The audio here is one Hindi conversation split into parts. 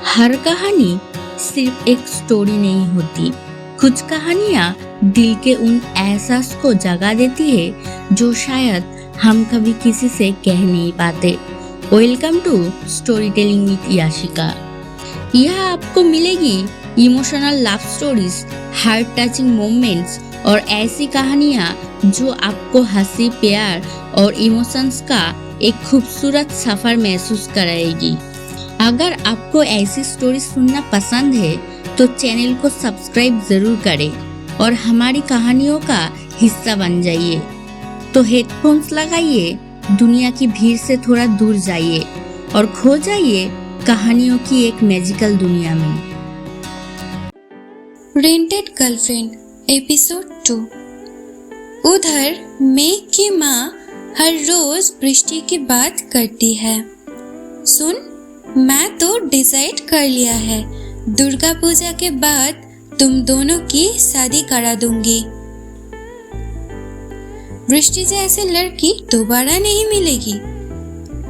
हर कहानी सिर्फ एक स्टोरी नहीं होती। कुछ कहानियाँ दिल के उन एहसास को जगा देती है जो शायद हम कभी किसी से कह नहीं पाते। Welcome to story telling with Yashika. यह आपको मिलेगी emotional love stories, heart touching moments और ऐसी कहानियाँ जो आपको हंसी, प्यार और इमोशंस का एक खूबसूरत सफर महसूस कराएगी। अगर आपको ऐसी स्टोरी सुनना पसंद है तो चैनल को सब्सक्राइब जरूर करें और हमारी कहानियों का हिस्सा बन जाइए। तो हेडफोन्स लगाइए, दुनिया की भीड़ से थोड़ा दूर जाइए और खो जाइए कहानियों की एक मैजिकल दुनिया में। Rented girlfriend episode 2। उधर मेघ की माँ हर रोज वृष्टि की बात करती है। सुन, मैं तो डिसाइड कर लिया है, दुर्गा पूजा के बाद तुम दोनों की शादी करा दूंगी। वृष्टि जैसी लड़की दोबारा नहीं मिलेगी।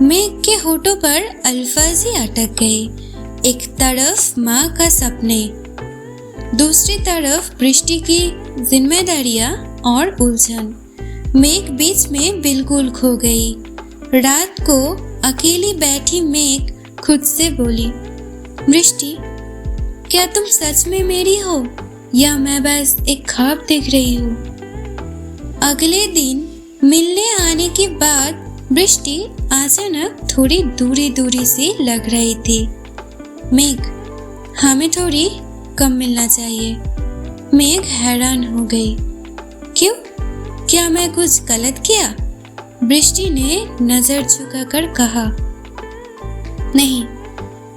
मेघ के होठों पर अल्फाज ही अटक गए। एक तरफ माँ का सपने, दूसरी तरफ वृष्टि की जिम्मेदारियां और उलझन। मेघ बीच में बिल्कुल खो गई। रात को अकेली बैठी मेघ खुद से बोली, वृष्टि, क्या तुम सच में मेरी हो या मैं बस एक ख्वाब देख रही हूँ? अगले दिन मिलने आने के बाद वृष्टि अचानक थोड़ी दूरी दूरी सी लग रही थी। मेघ, हमें थोड़ी कम मिलना चाहिए। मेघ हैरान हो गई। क्यों? क्या मैं कुछ गलत किया? वृष्टि ने नजर झुकाकर कहा, नहीं,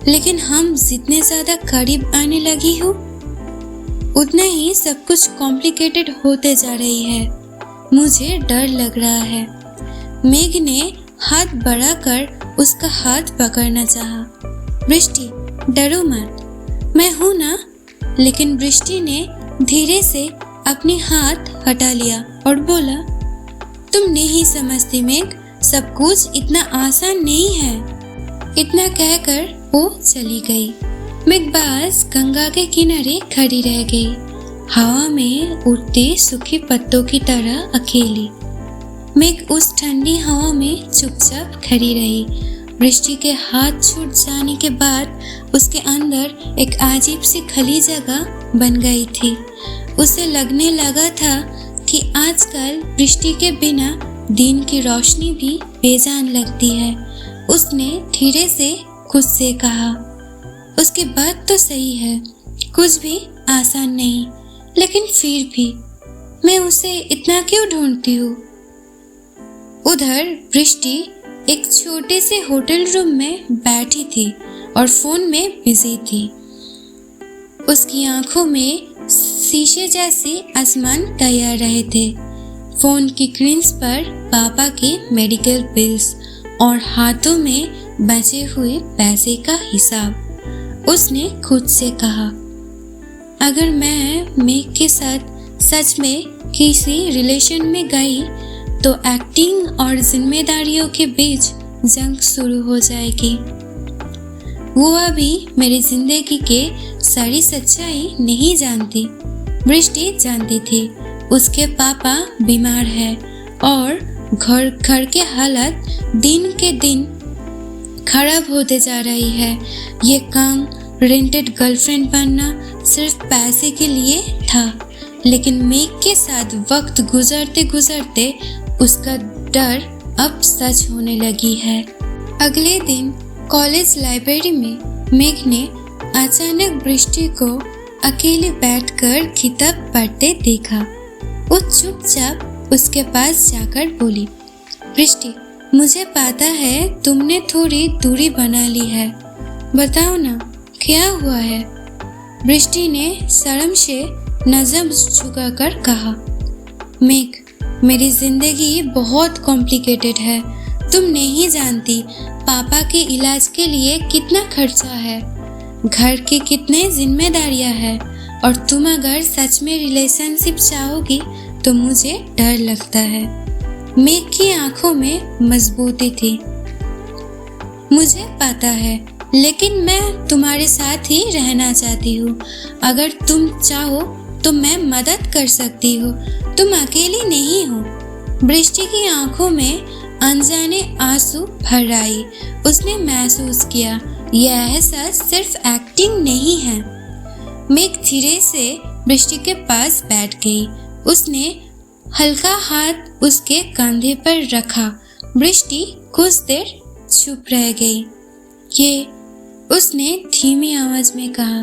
लेकिन हम जितने ज्यादा करीब आने लगी हो उतना ही सब कुछ कॉम्प्लिकेटेड होते जा रही है। मुझे डर लग रहा है। मेघ ने हाथ बढ़ाकर उसका हाथ पकड़ना चाहा। वृष्टि, डरो मत, मैं हूं ना। लेकिन वृष्टि ने धीरे से अपने हाथ हटा लिया और बोला, तुम नहीं समझती मेघ, सब कुछ इतना आसान नहीं है। इतना कहकर वो चली गई। मेघ बस गंगा के किनारे खड़ी रह गई, हवा में उड़ते सूखे पत्तों की तरह अकेली। मेघ उस ठंडी हवा में चुपचाप खड़ी रही। वृष्टि के हाथ छूट जाने के बाद उसके अंदर एक अजीब सी खाली जगह बन गई थी। उसे लगने लगा था कि आजकल वृष्टि के बिना दिन की रोशनी भी बेजान लगती है। उसने धीरे से खुद से कहा, उसकी बात तो सही है, कुछ भी आसान नहीं, लेकिन फिर भी मैं उसे इतना क्यों ढूंढती हूँ? उधर वृष्टि एक छोटे से होटल रूम में बैठी थी और फोन में बिजी थी। उसकी आंखों में शीशे जैसे आसमान तैयार रहे थे। फोन की स्क्रीन पर पापा के मेडिकल बिल्स और हाथों में बचे हुए पैसे का हिसाब। उसने खुद से कहा, अगर मैं मेघ के साथ सच में किसी रिलेशन में गई तो एक्टिंग और जिम्मेदारियों के बीच जंग शुरू हो जाएगी। वो अभी मेरी जिंदगी के सारी सच्चाई नहीं जानती। वृष्टि जानती थी उसके पापा बीमार है और घर के हालत दिन के दिन खराब होते जा रही है। ये काम रेंटेड गर्लफ्रेंड बनना सिर्फ पैसे के लिए था, लेकिन मेघ के साथ वक्त गुजरते गुजरते उसका डर अब सच होने लगी है। अगले दिन कॉलेज लाइब्रेरी में मेघ ने अचानक वृष्टि को अकेले बैठकर किताब पढ़ते देखा। वो चुपचाप उसके पास जाकर बोली, वृष्टि, मुझे पता है तुमने थोड़ी दूरी बना ली है, बताओ ना क्या हुआ है? वृष्टि ने शर्म से नजर झुकाकर कहा, मेघ, मेरी जिंदगी बहुत कॉम्प्लिकेटेड है। तुम नहीं जानती पापा के इलाज के लिए कितना खर्चा है, घर की कितनी जिम्मेदारियां हैं, और तुम अगर सच में रिलेशनशिप चाहोगी तो मुझे डर लगता है। मेघ की आंखों में मजबूती थी। मुझे पता है, लेकिन मैं तुम्हारे साथ ही रहना चाहती हूँ। अगर तुम चाहो तो मैं मदद कर सकती हूँ। तुम अकेली नहीं हो। बृष्टि की आंखों में अनजाने आंसू भर आई। उसने महसूस किया यह एहसास सिर्फ एक्टिंग नहीं है। मेघ धीरे से बृष्टि के पास बैठ गई। उसने हल्का हाथ उसके कंधे पर रखा। बृष्टि कुछ देर चुप रह गई। ये, उसने धीमी आवाज में कहा,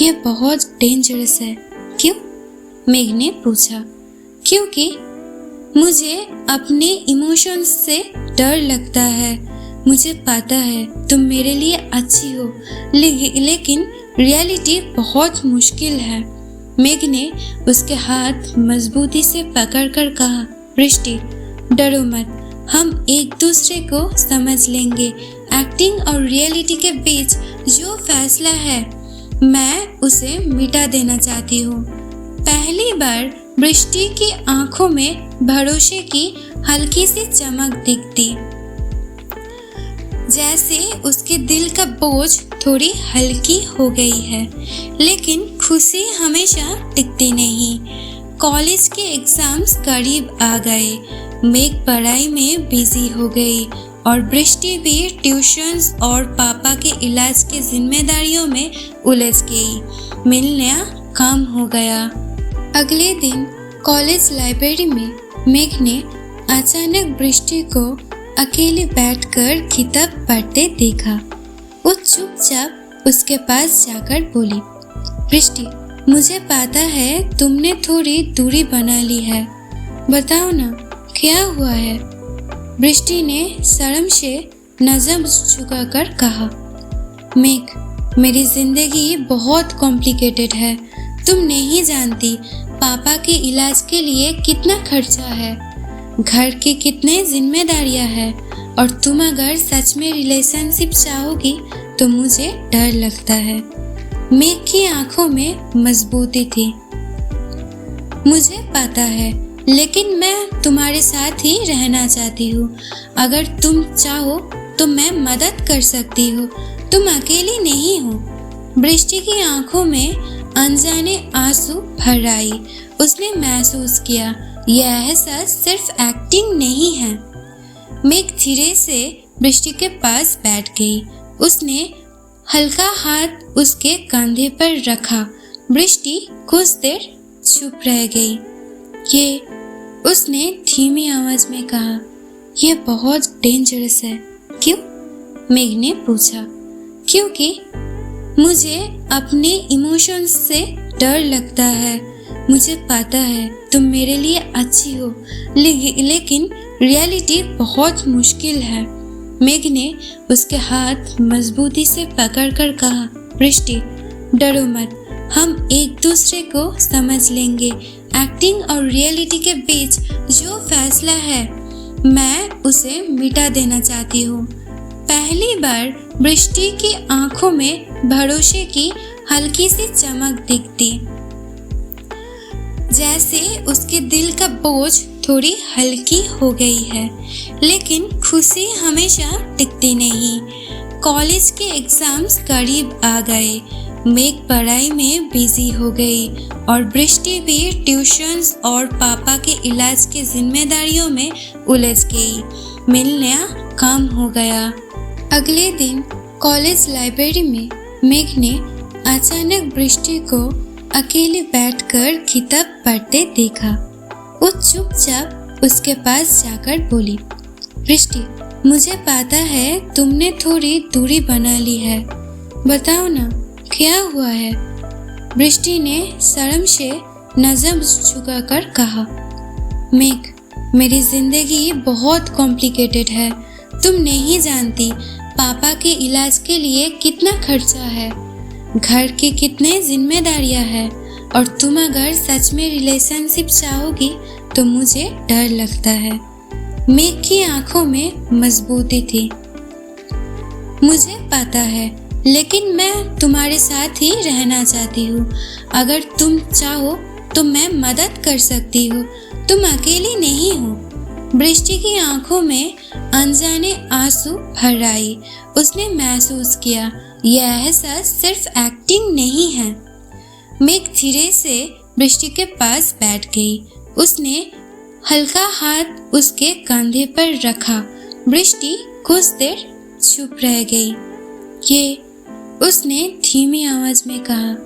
यह बहुत डेंजरस है। क्यों? मेघ ने पूछा। क्योंकि मुझे अपने इमोशंस से डर लगता है। मुझे पता है तुम मेरे लिए अच्छी हो, लेकिन रियलिटी बहुत मुश्किल है। मेघ ने उसके हाथ मजबूती से पकड़कर कहा, बृष्टि डरो मत, हम एक दूसरे को समझ लेंगे। एक्टिंग और रियलिटी के बीच जो फैसला है, मैं उसे मिटा देना चाहती हूँ। पहली बार बृष्टि की आंखों में भरोसे की हल्की सी चमक दिखती, जैसे उसके दिल का बोझ थोड़ी हल्की हो गई है। लेकिन खुशी हमेशा टिकती नहीं। कॉलेज के एग्जाम्स करीब आ गए। मेघ पढ़ाई में बिजी हो गई और बृष्टि भी ट्यूशन्स और पापा के इलाज की जिम्मेदारियों में उलझ गई। मिलना कम हो गया। अगले दिन कॉलेज लाइब्रेरी में मेघ ने अचानक बृष्टि को अकेले बैठकर किताब पढ़ते देखा। वो चुपचाप उसके पास जाकर बोली, बृष्टि मुझे पता है तुमने थोड़ी दूरी बना ली है, बताओ ना क्या हुआ है। बृष्टि ने शर्म से नजर झुकाकर कहा, मेघ मेरी जिंदगी बहुत कॉम्प्लिकेटेड है। तुम नहीं जानती पापा के इलाज के लिए कितना खर्चा है, घर की कितनी जिम्मेदारियां हैं, और तुम अगर सच में रिलेशनशिप चाहोगी तो मुझे डर लगता है। मेघ की आंखों में मजबूती थी। मुझे पता है, लेकिन मैं तुम्हारे साथ ही रहना चाहती हूँ। अगर तुम चाहो तो मैं मदद कर सकती हूँ। तुम अकेली नहीं हो। बृष्टि की आंखों में अनजाने आंसू भर आई। उसने महसूस किया यह एहसास सिर्फ एक्टिंग नहीं है। मेघ धीरे से बृष्टि के पास बैठ गई। उसने हल्का हाथ उसके कंधे पर रखा। बृष्टि कुछ देर चुप रह गई। ये, उसने धीमी आवाज में कहा, यह बहुत डेंजरस है। क्यों? मेघ ने पूछा। क्योंकि मुझे अपने इमोशंस से डर लगता है। मुझे पता है तुम मेरे लिए अच्छी हो, लेकिन रियलिटी बहुत मुश्किल है। मेघ ने उसके हाथ मजबूती से पकड़कर कहा, बृष्टि डरो मत, हम एक दूसरे को समझ लेंगे। एक्टिंग और रियलिटी के बीच जो फैसला है, मैं उसे मिटा देना चाहती हूँ। पहली बार बृष्टि की आंखों में भरोसे की हल्की सी चमक दिखती, जैसे उसके दिल का बोझ थोड़ी हल्की हो गई है। लेकिन खुशी हमेशा टिकती नहीं। कॉलेज के एग्जाम्स करीब आ गए। मेघ पढ़ाई में बिजी हो गई और बृष्टि भी ट्यूशन्स और पापा के इलाज की जिम्मेदारियों में उलझ गई। मिलना कम हो गया। अगले दिन कॉलेज लाइब्रेरी में मेघ ने अचानक बृष्टि को अकेले बैठकर किताब पढ़ते देखा। वो चुपचाप उसके पास जाकर बोली, बृष्टि मुझे पता है तुमने थोड़ी दूरी बना ली है, बताओ ना क्या हुआ है। बृष्टि ने शर्म से नजर झुकाकर कहा, मेघ मेरी जिंदगी बहुत कॉम्प्लिकेटेड है। तुम नहीं जानती पापा के इलाज के लिए कितना खर्चा है, घर की कितनी जिम्मेदारियां हैं, और तुम अगर सच में रिलेशनशिप चाहोगी तो मुझे डर लगता है। मेघ की आंखों में मजबूती थी। मुझे पता है, लेकिन मैं तुम्हारे साथ ही रहना चाहती हूँ। अगर तुम चाहो तो मैं मदद कर सकती हूँ। तुम अकेली नहीं हो। बृष्टि की आंखों में अनजाने आंसू भर आई। उसने महसूस किया यह एहसास सिर्फ एक्टिंग नहीं है। मेघ धीरे से बृष्टि के पास बैठ गई। उसने हल्का हाथ उसके कंधे पर रखा। बृष्टि कुछ देर चुप रह गई। ये, उसने धीमी आवाज में कहा,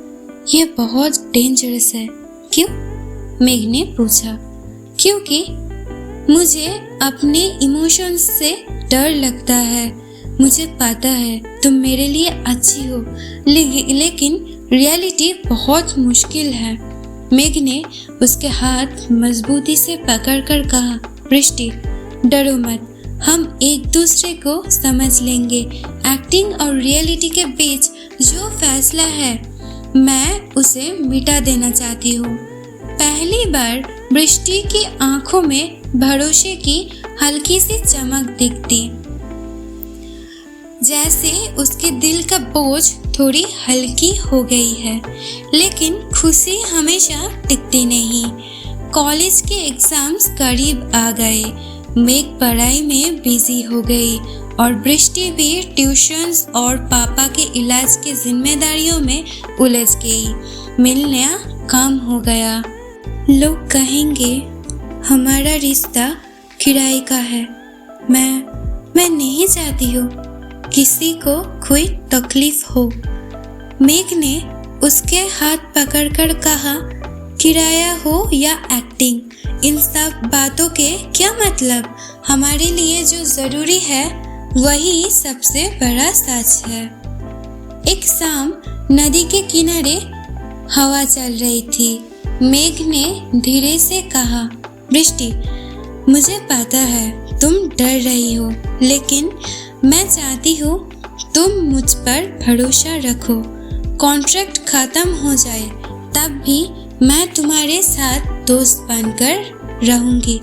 ये बहुत डेंजरस है। क्यों? मेघ ने पूछा। क्योंकि मुझे अपने इमोशंस से डर लगता है। मुझे पता है तुम मेरे लिए अच्छी हो, लेकिन रियलिटी बहुत मुश्किल है। मेघ ने उसके हाथ मजबूती से पकड़कर कहा, बृष्टि डरो मत, हम एक दूसरे को समझ लेंगे। एक्टिंग और रियलिटी के बीच जो फैसला है, मैं उसे मिटा देना चाहती हूँ। पहली बार बृष्टि की आंखों में भरोसे की हल्की सी चमक दिखती, जैसे उसके दिल का बोझ थोड़ी हल्की हो गई है। लेकिन खुशी हमेशा टिकती नहीं। कॉलेज के एग्जाम्स करीब आ गए। मेघ पढ़ाई में बिजी हो गई और बृष्टि भी ट्यूशन्स और पापा के इलाज की जिम्मेदारियों में उलझ गई। मिलना कम हो गया। लोग कहेंगे हमारा रिश्ता किराए का है। मैं नहीं चाहती हूँ किसी को कोई तकलीफ हो। मेघ ने उसके हाथ पकड़कर कहा, किराया हो या एक्टिंग, इन सब बातों के क्या मतलब। हमारे लिए जो जरूरी है वही सबसे बड़ा सच है। एक शाम नदी के किनारे हवा चल रही थी। मेघ ने धीरे से कहा, बृष्टि मुझे पता है तुम डर रही हो, लेकिन मैं चाहती हूँ तुम मुझ पर भरोसा रखो। कॉन्ट्रैक्ट खत्म हो जाए तब भी मैं तुम्हारे साथ दोस्त बनकर रहूंगी।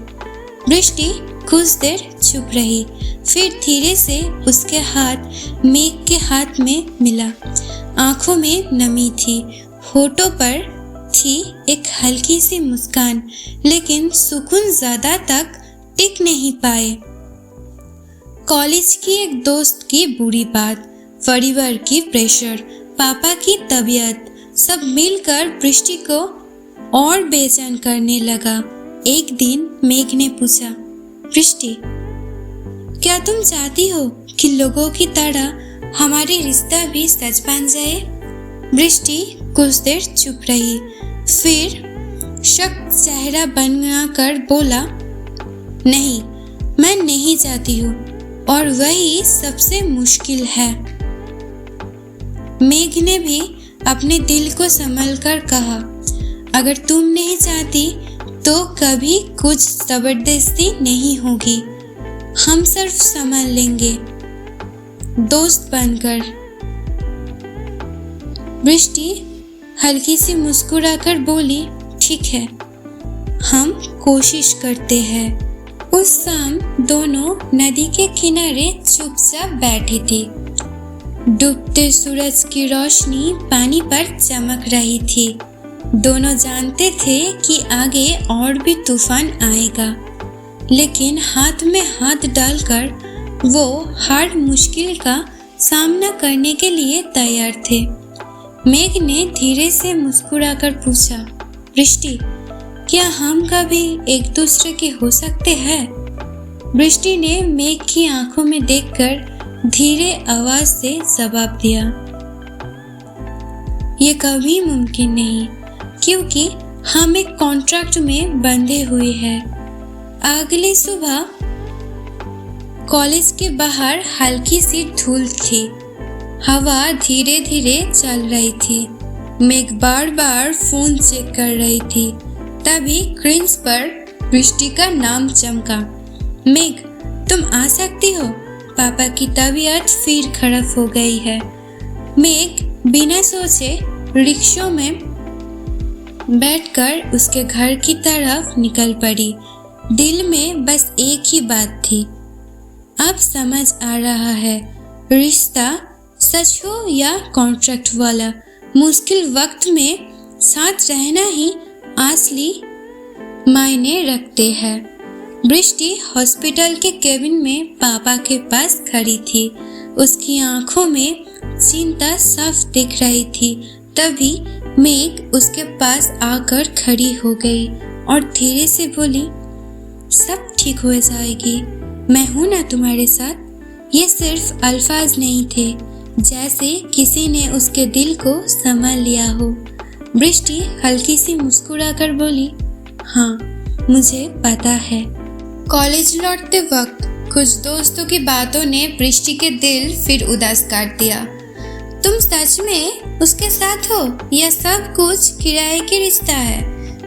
बृष्टि कुछ देर चुप रही, फिर धीरे से उसके हाथ मेघ के हाथ में मिला। आंखों में नमी थी, होठों पर थी एक हल्की सी मुस्कान, लेकिन सुकून ज्यादा तक टिक नहीं पाए। कॉलेज की एक दोस्त की बुरी बात, परिवार की प्रेशर, पापा की तबीयत, सब मिलकर बृष्टि को और बेचैन करने लगा। एक दिन मेघ ने पूछा, बृष्टि क्या तुम चाहती हो कि लोगों की तरह हमारी रिश्ता भी सच बन जाए? बृष्टि कुछ देर चुप रही, फिर शक चेहरा बनाकर बोला, नहीं, मैं नहीं चाहती हूँ, और वही सबसे मुश्किल है। मेघ ने भी अपने दिल को संभलकर कहा, अगर तुम नहीं चाहती तो कभी कुछ जबरदस्ती नहीं होगी। हम सिर्फ संभल लेंगे, दोस्त बनकर। बृष्टि हल्की सी मुस्कुराकर बोली, ठीक है, हम कोशिश करते हैं। उस शाम दोनों नदी के किनारे चुपचाप बैठी थी। डूबते सूरज की रोशनी पानी पर चमक रही थी। दोनों जानते थे कि आगे और भी तूफान आएगा, लेकिन हाथ में हाथ डालकर वो हर मुश्किल का सामना करने के लिए तैयार थे। मेघ ने धीरे से मुस्कुराकर पूछा, बृष्टि क्या हम कभी एक दूसरे के हो सकते हैं? बृष्टि ने मेघ की आंखों में देखकर धीरे आवाज से जवाब दिया, ये कभी मुमकिन नहीं, क्योंकि हम एक कॉन्ट्रैक्ट में बंधे हुए हैं। अगली सुबह कॉलेज के बाहर हल्की सी धूल थी। हवा धीरे धीरे चल रही थी। मेघ बार बार फोन चेक कर रही थी। तभी स्क्रीन पर बृष्टि का नाम चमका। मेघ, तुम आ सकती हो? पापा की तबीयत फिर खराब हो गई है। मेघ बिना सोचे रिक्शा में बैठकर उसके घर की तरफ निकल पड़ी। दिल में बस एक ही बात थी, अब समझ आ रहा है, रिश्ता सच हो या कॉन्ट्रैक्ट वाला, मुश्किल वक्त में साथ रहना ही असली मायने रखते हैं। बृष्टि हॉस्पिटल के केबिन में पापा के पास खड़ी थी। उसकी आंखों में चिंता साफ दिख रही थी। तभी मेघ उसके पास आकर खड़ी हो गई और धीरे से बोली, सब ठीक हो जाएगी, मैं हूं ना तुम्हारे साथ। ये सिर्फ अल्फाज नहीं थे, जैसे किसी ने उसके दिल को संभाल लिया हो। बृष्टि हल्की सी मुस्कुराकर बोली, हाँ मुझे पता है। कॉलेज लौटते वक्त कुछ दोस्तों की बातों ने बृष्टि के दिल फिर उदास कर दिया। तुम सच में उसके साथ हो या सब कुछ किराए की रिश्ता है?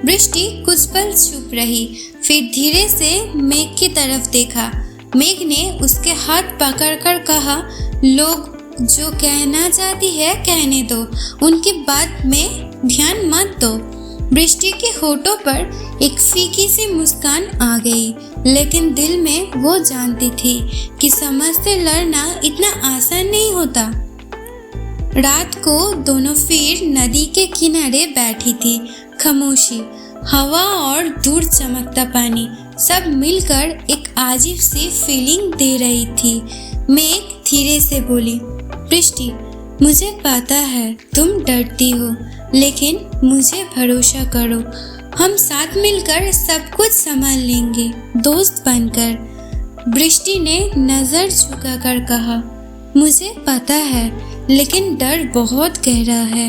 बृष्टि कुछ पल चुप रही, फिर धीरे से मेघ की तरफ देखा। मेघ ने उसके हाथ पकड़कर कहा, लोग जो कहना चाहती है कहने दो, उनकी बात में ध्यान मत दो। बृष्टि के होठों पर एक फीकी सी मुस्कान आ गई, लेकिन दिल में वो जानती थी कि समझ से लड़ना इतना आसान नहीं होता। रात को दोनों फिर नदी के किनारे बैठी थी। खामोशी, हवा और दूर चमकता पानी सब मिलकर एक अजीब सी फीलिंग दे रही थी। मेघ धीरे से बोली, बृष्टि मुझे पता है तुम डरती हो, लेकिन मुझे भरोसा करो, हम साथ मिलकर सब कुछ संभाल लेंगे, दोस्त बनकर। बृष्टि ने नजर झुकाकर कहा, मुझे पता है, लेकिन डर बहुत गहरा है।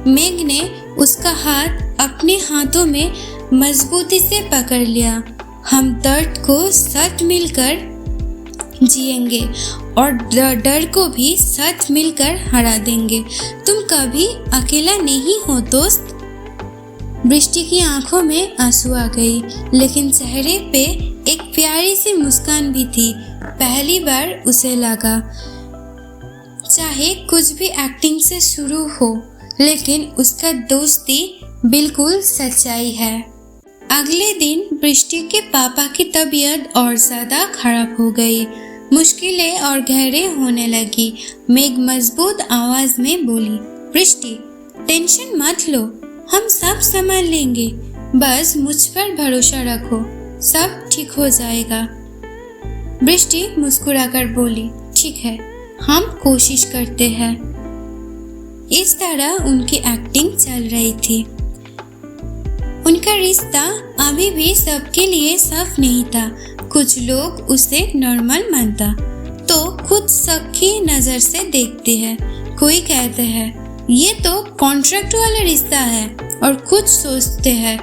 मेघ ने उसका हाथ अपने हाथों में मजबूती से पकड़ लिया। हम दर्द को साथ मिलकर जिएंगे और डर को भी साथ मिलकर हरा देंगे। तुम कभी अकेला नहीं हो दोस्त। बृष्टि की आंखों में आंसू आ गई, लेकिन चेहरे पे एक प्यारी सी मुस्कान भी थी। पहली बार उसे लगा, चाहे कुछ भी एक्टिंग से शुरू हो, लेकिन उसका दोस्ती बिल्कुल सच्चाई है। अगले दिन बृष्टि के पापा की तबीयत और ज्यादा खराब हो गई। मुश्किलें और गहरे होने लगी। मेघ मजबूत आवाज में बोली, बृष्टि टेंशन मत लो, हम सब संभाल लेंगे, बस मुझ पर भरोसा रखो, सब ठीक हो जाएगा। बृष्टि मुस्कुराकर बोली, ठीक है, हम कोशिश करते हैं। इस तरह उनकी एक्टिंग चल रही थी। उनका रिश्ता अभी भी सबके लिए साफ नहीं था। कुछ लोग उसे नॉर्मल मानता तो कुछ शक की नजर से देखते हैं। कोई कहते हैं ये तो कॉन्ट्रैक्ट वाला रिश्ता है, और कुछ सोचते हैं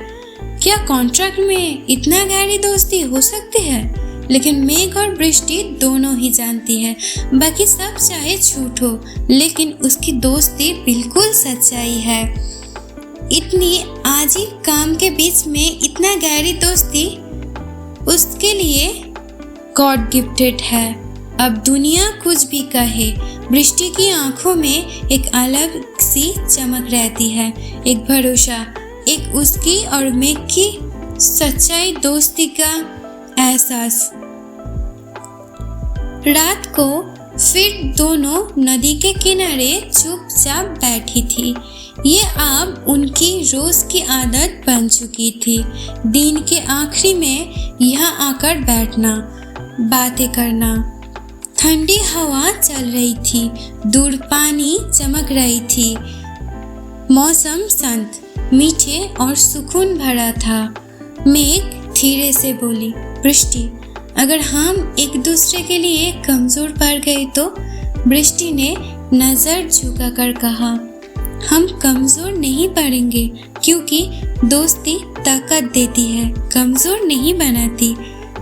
क्या कॉन्ट्रैक्ट में इतना गहरी दोस्ती हो सकती है। लेकिन मेघ और बृष्टि दोनों ही जानती है, बाकी सब चाहे झूठ हो, लेकिन उसकी दोस्ती बिल्कुल सच्चाई है। इतनी अजीब काम के बीच में इतना गहरी दोस्ती उसके लिए गॉड गिफ्टेड है। अब दुनिया कुछ भी कहे, बृष्टि की आंखों में एक अलग सी चमक रहती है, एक भरोसा, एक उसकी और मेघ की सच्चाई दोस्ती का एहसास। रात को फिर दोनों नदी के किनारे चुपचाप बैठी थी। ये अब उनकी रोज की आदत बन चुकी थी। दिन के आखिरी में यहाँ आकर बैठना, बातें करना। ठंडी हवा चल रही थी, दूर पानी चमक रही थी। मौसम शांत, मीठे और सुकून भरा था। मेघ धीरे से बोली, बृष्टि अगर हम एक दूसरे के लिए कमजोर पड़ गए तो? बृष्टि ने नजर झुकाकर कहा, हम कमजोर नहीं पड़ेंगे, क्योंकि दोस्ती ताकत देती है, कमजोर नहीं बनाती।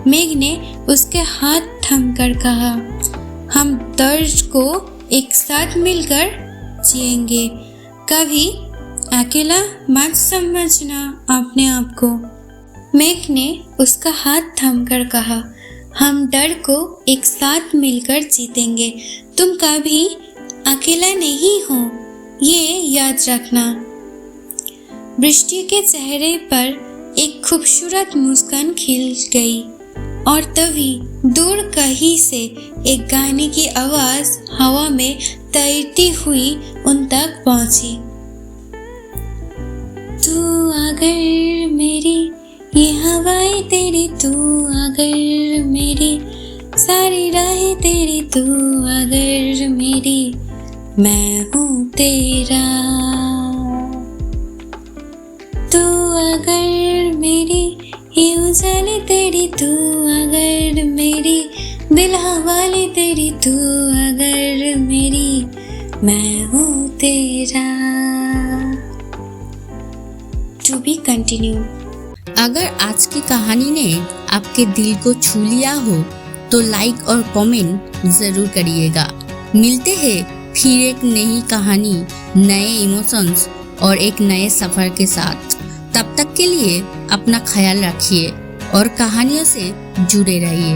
मेघ ने उसके हाथ थामकर कहा, हम दर्द को एक साथ मिलकर जिएंगे, कभी अकेला मत समझना अपने आप को। मेघ ने उसका हाथ थामकर कहा, हम डर को एक साथ मिलकर जीतेंगे, तुम कभी अकेला नहीं हो, ये याद रखना। बृष्टि के चेहरे पर एक खूबसूरत मुस्कान खिल गई, और तभी दूर कहीं से एक गाने की आवाज हवा में तैरती हुई उन तक पहुंची। तू अगर मेरी ये हवाएं तेरी तू अगर मेरी, सारी राहें तेरी तू अगर मेरी, मैं हूँ तेरा। तू अगर मेरी, ये उजाले तेरी तू अगर मेरी, दिल हवाले तेरी तू अगर मेरी, मैं हूँ तेरा। To be continue. अगर आज की कहानी ने आपके दिल को छू लिया हो तो लाइक और कमेंट ज़रूर करिएगा। मिलते हैं फिर एक नई कहानी, नए इमोशंस और एक नए सफ़र के साथ। तब तक के लिए अपना ख्याल रखिए और कहानियों से जुड़े रहिए।